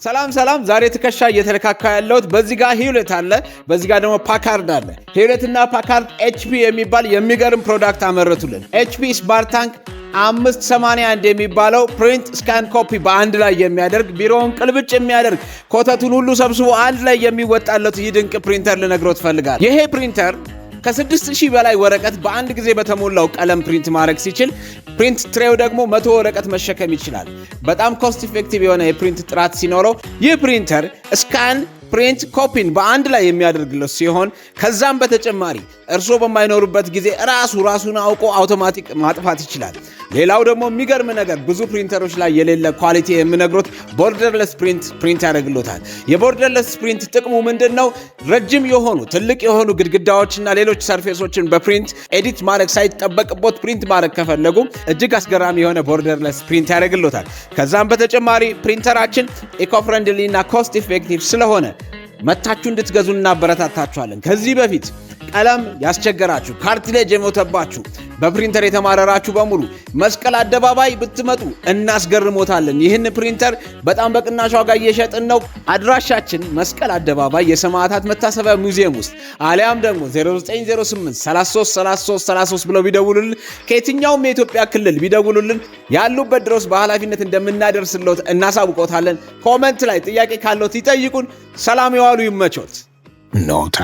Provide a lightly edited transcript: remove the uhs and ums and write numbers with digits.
ሰላም ዛሬ ትከሻ እየተለካካ ያለውት በዚህ ጋር ሂውሌት አለ፣ በዚህ ጋር ደግሞ ፓካርድ አለ። ሂውሌት እና ፓካርድ ኤችፒ የሚባል የሚገርም ፕሮዳክት አመረቱልን። ኤችፒ ስማርት ታንክ 581 የሚባለው ፕሪንት ስካን ኮፒ በአንድ ላይ የሚያደርግ ቢሮውን ቅልብጭ የሚያደርግ ኮተቱን ሁሉ ሰብስቦ አንድ ላይ የሚወጣለት ይህ ድንቅ ፕሪንተር ልነግሮት ፈልጋለሁ። ይሄ ፕሪንተር ከ6000 በላይ ወረቀት በአንድ ጊዜ በተሞላው ቀለም ፕሪንት ማድረግ ሲችል ፕሪንት ትሬው ደግሞ 100 ወረቀት መሸከም ይችላል። በጣም ኮስት ኢፌክቲቭ የሆነ የፕሪንት ጥራት ሲኖረው ይህ ፕሪንተር ስካን ፕሪንት ኮፒን በአንድ ላይ የሚያደርግለት ሲሆን ከዛም በተጨማሪ እርሶ በማይኖሩበት ጊዜ ራሱን አውቆ አውቶማቲክ ማጥፋት ይችላል። ሌላው ደግሞ የሚገርም ነገር ብዙ ፕሪንተሮች ላይ የሌለ ኳሊቲ የምነግሮት ቦርደርለስ ፕሪንት ያደርግሎታል። የቦርደርለስ ፕሪንት ጥቅሙ ምንድነው? ረጅም የሆኑ ትልቅ የሆኑ ግድግዳዎችና ሌሎች ሰርፌሶችን በፕሪንት ኤዲት ማድረግ ሳይጠበቅቦት ፕሪንት ማድረግ ከፈለጉ እጅግ አስገራሚ የሆነ ቦርደርለስ ፕሪንት ያደርግሎታል። ከዛም በተጨማሪ ፕሪንተራችን ኢኮ ፍሬንድሊ እና ኮስት ኢፌክቲቭ ስለሆነ መታችሁ እንድትገዙ እናበረታታችኋለን። ከዚህ በፊት ቀለም ያስቸገራችሁ፣ ካርትሌጅ የሞተባችሁ፣ በፕሪንተር የተማረራችሁ በሙሉ መስቀል አደባባይ ብትመጡ እናስገርሞታለን። ይህን ፕሪንተር በጣም በቅናሽ ዋጋ እየሸጥን ነው። አድራሻችን መስቀል አደባባይ የሰማዕታት መታሰቢያ ሙዚየም ውስጥ አሊያም ደግሞ 0908333333 ብለው ቢደውሉልን ከየትኛውም የኢትዮጵያ ክልል ቢደውሉልን ያሉበት ድረስ በኃላፊነት እንደምናደርስልዎት እናሳውቆታለን። ኮመንት ላይ ጥያቄ ካለዎት ይጠይቁን። ሰላም ይዋሉ፣ ይመቾት። ኖታ